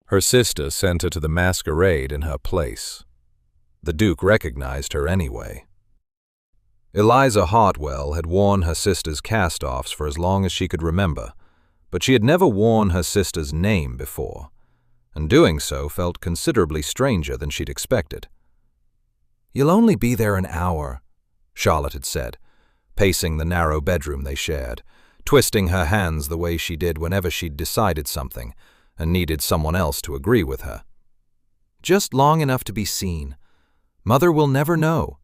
Her sister sent her to the masquerade in her place. The Duke recognized her anyway. Eliza Hartwell had worn her sister's cast-offs for as long as she could remember, but she had never worn her sister's name before, and doing so felt considerably stranger than she'd expected. "You'll only be there an hour," Charlotte had said, pacing the narrow bedroom they shared, twisting her hands the way she did whenever she'd decided something and needed someone else to agree with her. "Just long enough to be seen. Mother will never know,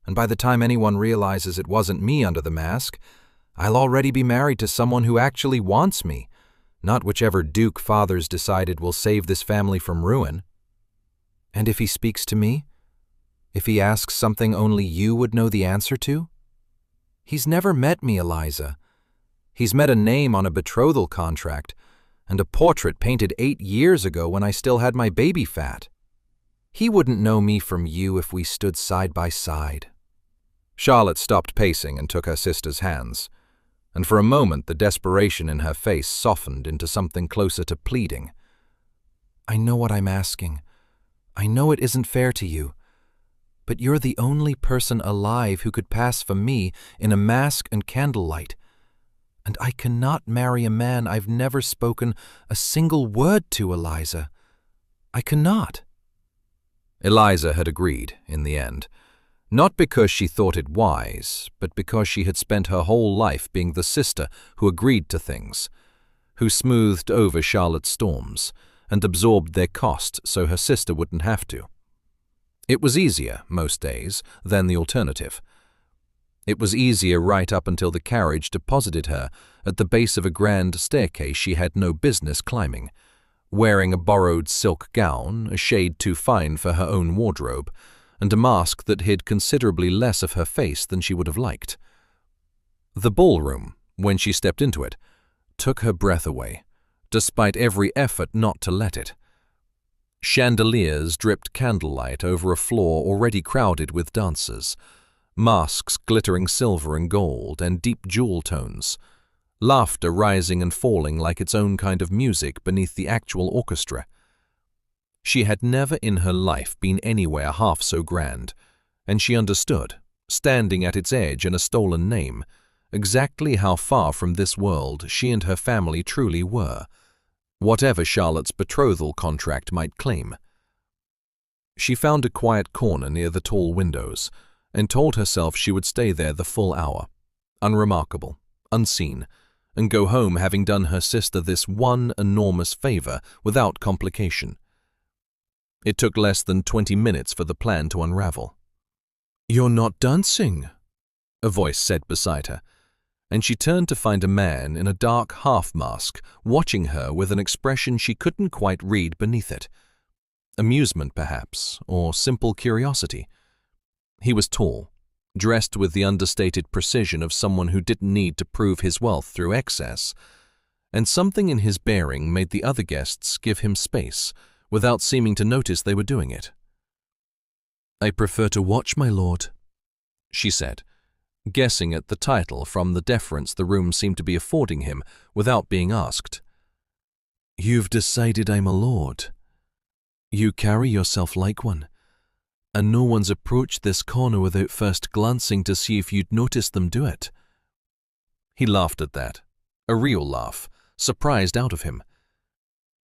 and by the time anyone realizes it wasn't me under the mask, I'll already be married to someone who actually wants me, not whichever Duke Father's decided will save this family from ruin. And if he speaks to me? If he asks something only you would know the answer to? He's never met me, Eliza. He's met a name on a betrothal contract and a portrait painted 8 years ago when I still had my baby fat. He wouldn't know me from you if we stood side by side." Charlotte stopped pacing and took her sister's hands, and for a moment the desperation in her face softened into something closer to pleading. "I know what I'm asking. I know it isn't fair to you, but you're the only person alive who could pass for me in a mask and candlelight, and I cannot marry a man I've never spoken a single word to, Eliza. I cannot." Eliza had agreed in the end, not because she thought it wise, but because she had spent her whole life being the sister who agreed to things, who smoothed over Charlotte's storms and absorbed their cost so her sister wouldn't have to. It was easier, most days, than the alternative. It was easier right up until the carriage deposited her at the base of a grand staircase she had no business climbing, wearing a borrowed silk gown, a shade too fine for her own wardrobe, and a mask that hid considerably less of her face than she would have liked. The ballroom, when she stepped into it, took her breath away, despite every effort not to let it. Chandeliers dripped candlelight over a floor already crowded with dancers, masks glittering silver and gold and deep jewel tones, laughter rising and falling like its own kind of music beneath the actual orchestra. She had never in her life been anywhere half so grand, and she understood, standing at its edge in a stolen name, exactly how far from this world she and her family truly were, whatever Charlotte's betrothal contract might claim. She found a quiet corner near the tall windows and told herself she would stay there the full hour, unremarkable, unseen, and go home having done her sister this one enormous favor without complication. It took less than 20 minutes for the plan to unravel. "You're not dancing," a voice said beside her, and she turned to find a man in a dark half-mask watching her with an expression she couldn't quite read beneath it. Amusement, perhaps, or simple curiosity. He was tall, dressed with the understated precision of someone who didn't need to prove his wealth through excess, and something in his bearing made the other guests give him space, without seeming to notice they were doing it. "I prefer to watch, my lord," she said, guessing at the title from the deference the room seemed to be affording him without being asked. "You've decided I'm a lord. You carry yourself like one, and no one's approached this corner without first glancing to see if you'd noticed them do it." He laughed at that, a real laugh, surprised out of him.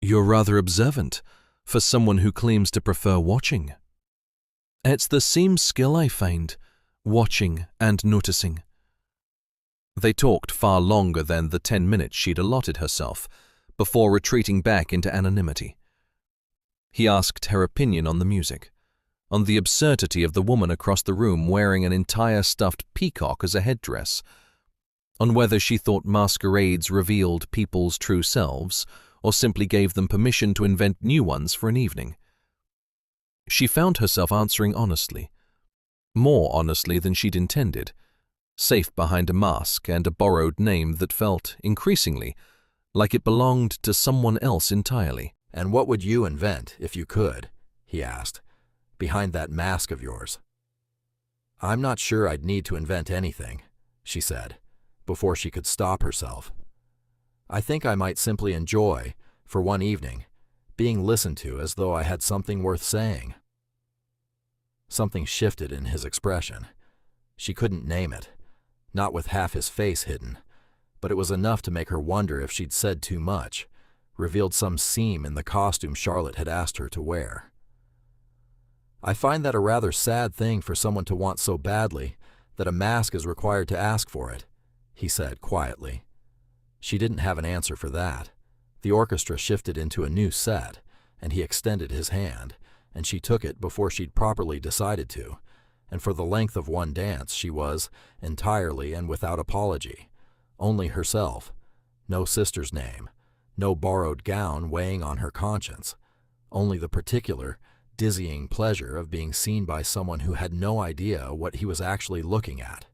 "You're rather observant for someone who claims to prefer watching." "It's the same skill I find, watching and noticing." They talked far longer than the 10 minutes she'd allotted herself, before retreating back into anonymity. He asked her opinion on the music, on the absurdity of the woman across the room wearing an entire stuffed peacock as a headdress, on whether she thought masquerades revealed people's true selves, or simply gave them permission to invent new ones for an evening. She found herself answering honestly, more honestly than she'd intended, safe behind a mask and a borrowed name that felt, increasingly, like it belonged to someone else entirely. "And what would you invent, if you could?" he asked, "behind that mask of yours?" "I'm not sure I'd need to invent anything," she said, before she could stop herself. "I think I might simply enjoy, for one evening, being listened to as though I had something worth saying. Something shifted in his expression. She couldn't name it, not with half his face hidden, but it was enough to make her wonder if she'd said too much, revealed some seam in the costume Charlotte had asked her to wear. I find that a rather sad thing for someone to want so badly that a mask is required to ask for it, he said quietly. She didn't have an answer for that. The orchestra shifted into a new set, and he extended his hand, and she took it before she'd properly decided to, and for the length of one dance she was, entirely and without apology, only herself, no sister's name, no borrowed gown weighing on her conscience, only the particular, dizzying pleasure of being seen by someone who had no idea what he was actually looking at.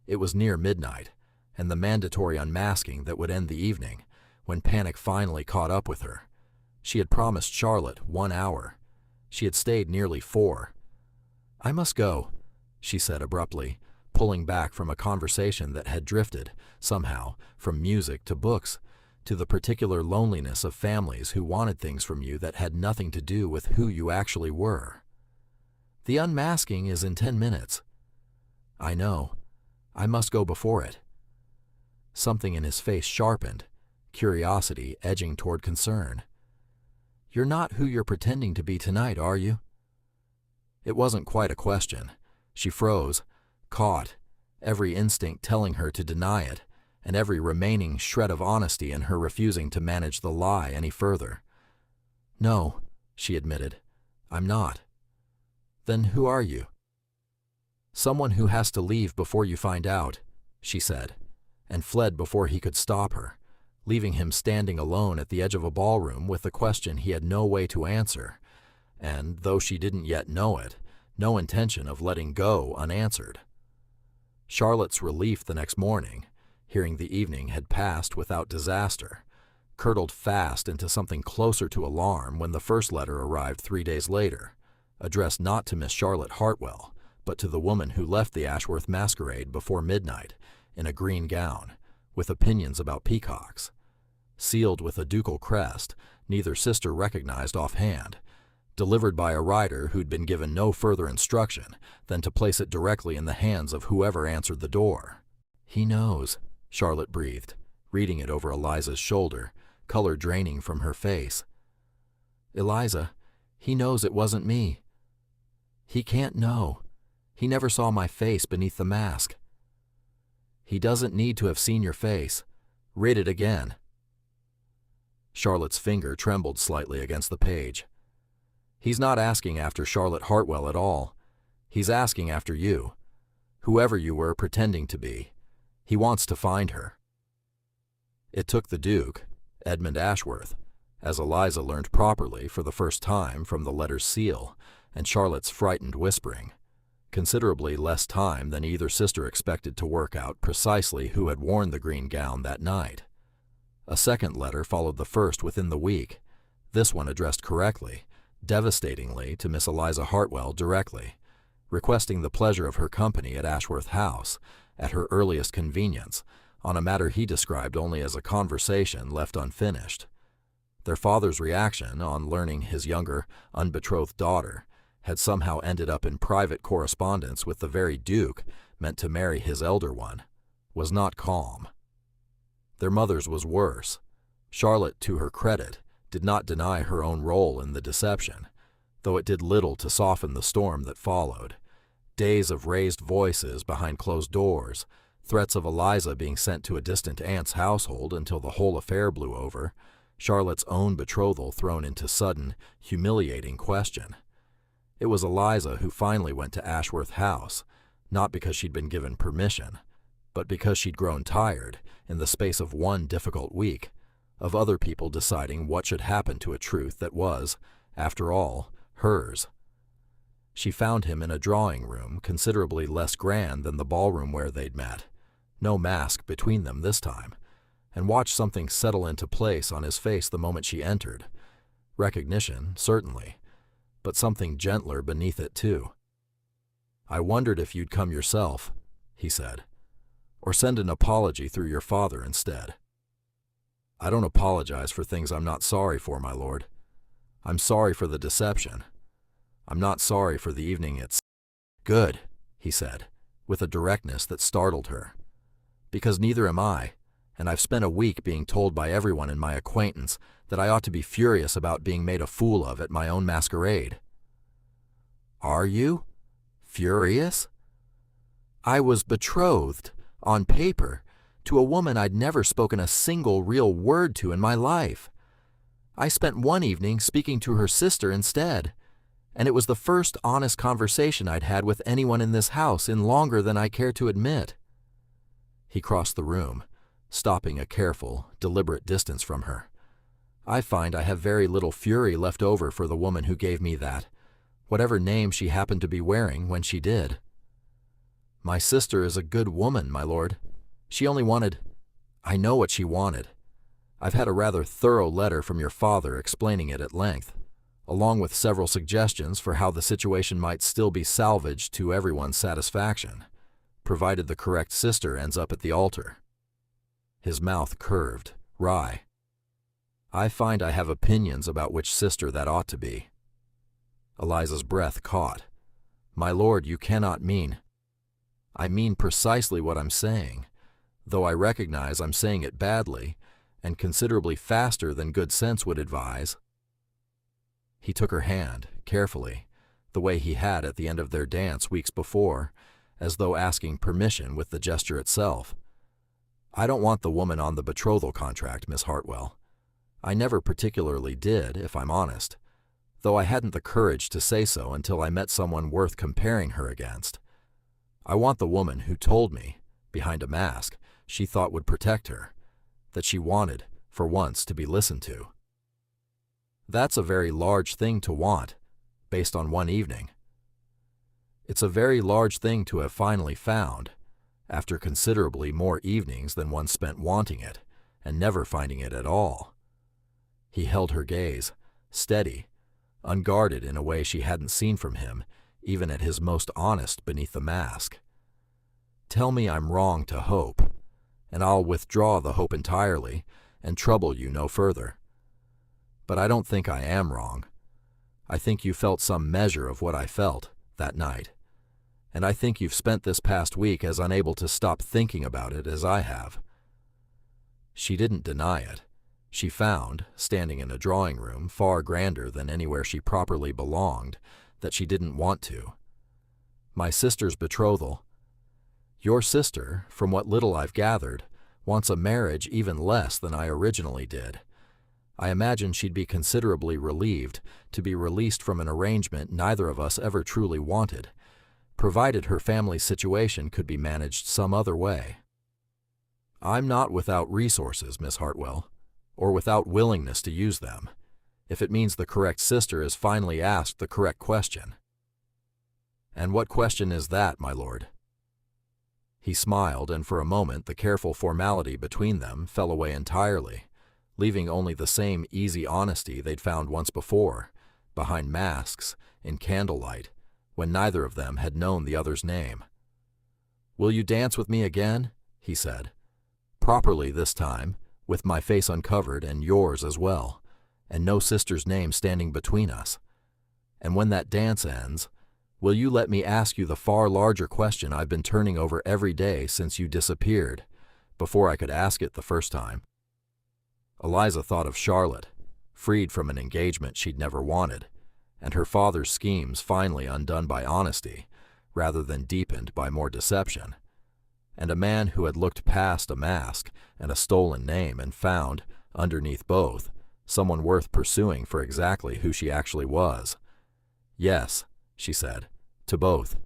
It was near midnight, and the mandatory unmasking that would end the evening, when panic finally caught up with her. She had promised Charlotte 1 hour. She had stayed nearly 4. "I must go," she said abruptly, pulling back from a conversation that had drifted, somehow, from music to books, to the particular loneliness of families who wanted things from you that had nothing to do with who you actually were. "The unmasking is in 10 minutes. "I know. I must go before it." Something in his face sharpened, curiosity edging toward concern. "You're not who you're pretending to be tonight, are you?" It wasn't quite a question. She froze, caught, every instinct telling her to deny it, and every remaining shred of honesty in her refusing to manage the lie any further. "No," she admitted, "I'm not." "Then who are you?" "Someone who has to leave before you find out," she said, and fled before he could stop her, leaving him standing alone at the edge of a ballroom with a question he had no way to answer, and, though she didn't yet know it, no intention of letting go unanswered. Charlotte's relief the next morning, hearing the evening had passed without disaster, curdled fast into something closer to alarm when the first letter arrived 3 days later, addressed not to Miss Charlotte Hartwell, but to the woman who left the Ashworth Masquerade before midnight, in a green gown, with opinions about peacocks. Sealed with a ducal crest, neither sister recognized offhand, delivered by a rider who'd been given no further instruction than to place it directly in the hands of whoever answered the door. "He knows," Charlotte breathed, reading it over Eliza's shoulder, color draining from her face. "Eliza, he knows it wasn't me." "He can't know. He never saw my face beneath the mask." "He doesn't need to have seen your face. Read it again." Charlotte's finger trembled slightly against the page. "He's not asking after Charlotte Hartwell at all. He's asking after you, whoever you were pretending to be. He wants to find her." It took the Duke, Edmund Ashworth, as Eliza learned properly for the first time from the letter's seal and Charlotte's frightened whispering, considerably less time than either sister expected to work out precisely who had worn the green gown that night. A second letter followed the first within the week, this one addressed correctly, devastatingly, to Miss Eliza Hartwell directly, requesting the pleasure of her company at Ashworth House, at her earliest convenience, on a matter he described only as a conversation left unfinished. Their father's reaction on learning his younger, unbetrothed daughter had somehow ended up in private correspondence with the very Duke meant to marry his elder one, was not calm. Their mother's was worse. Charlotte, to her credit, did not deny her own role in the deception, though it did little to soften the storm that followed. Days of raised voices behind closed doors, threats of Eliza being sent to a distant aunt's household until the whole affair blew over, Charlotte's own betrothal thrown into sudden, humiliating question. It was Eliza who finally went to Ashworth House, not because she'd been given permission, but because she'd grown tired, in the space of one difficult week, of other people deciding what should happen to a truth that was, after all, hers. She found him in a drawing room considerably less grand than the ballroom where they'd met, no mask between them this time, and watched something settle into place on his face the moment she entered. Recognition, certainly, but something gentler beneath it too. "I wondered if you'd come yourself," he said, "or send an apology through your father instead." "I don't apologize for things I'm not sorry for, my lord." I'm sorry for the deception. I'm not sorry for the evening it's good, he said, with a directness that startled her. Because neither am I, and I've spent a week being told by everyone in my acquaintance that I ought to be furious about being made a fool of at my own masquerade. Are you? Furious? I was betrothed, on paper, to a woman I'd never spoken a single real word to in my life. I spent one evening speaking to her sister instead, and it was the first honest conversation I'd had with anyone in this house in longer than I care to admit. He crossed the room, stopping a careful, deliberate distance from her. I find I have very little fury left over for the woman who gave me that, whatever name she happened to be wearing when she did. My sister is a good woman, my lord. She only wanted— I know what she wanted. I've had a rather thorough letter from your father explaining it at length, along with several suggestions for how the situation might still be salvaged to everyone's satisfaction, provided the correct sister ends up at the altar. His mouth curved, wry. I find I have opinions about which sister that ought to be. Eliza's breath caught. My lord, you cannot mean— I mean precisely what I'm saying, though I recognize I'm saying it badly and considerably faster than good sense would advise. He took her hand, carefully, the way he had at the end of their dance weeks before, as though asking permission with the gesture itself. I don't want the woman on the betrothal contract, Miss Hartwell. I never particularly did, if I'm honest, though I hadn't the courage to say so until I met someone worth comparing her against. I want the woman who told me, behind a mask, she thought would protect her, that she wanted, for once, to be listened to. That's a very large thing to want, based on one evening. It's a very large thing to have finally found, after considerably more evenings than one spent wanting it, and never finding it at all. He held her gaze, steady, unguarded in a way she hadn't seen from him, even at his most honest beneath the mask. Tell me I'm wrong to hope, and I'll withdraw the hope entirely and trouble you no further. But I don't think I am wrong. I think you felt some measure of what I felt that night, and I think you've spent this past week as unable to stop thinking about it as I have. She didn't deny it. She found, standing in a drawing room far grander than anywhere she properly belonged, that she didn't want to. My sister's betrothal. Your sister, from what little I've gathered, wants a marriage even less than I originally did. I imagine she'd be considerably relieved to be released from an arrangement neither of us ever truly wanted, provided her family's situation could be managed some other way. I'm not without resources, Miss Hartwell, or without willingness to use them, if it means the correct sister is finally asked the correct question. And what question is that, my lord? He smiled, and for a moment the careful formality between them fell away entirely, leaving only the same easy honesty they'd found once before, behind masks, in candlelight, when neither of them had known the other's name. Will you dance with me again? He said. Properly this time, with my face uncovered and yours as well, and no sister's name standing between us. And when that dance ends, will you let me ask you the far larger question I've been turning over every day since you disappeared, before I could ask it the first time? Eliza thought of Charlotte, freed from an engagement she'd never wanted, and her father's schemes finally undone by honesty, rather than deepened by more deception, and a man who had looked past a mask and a stolen name and found, underneath both, someone worth pursuing for exactly who she actually was. Yes, she said, to both.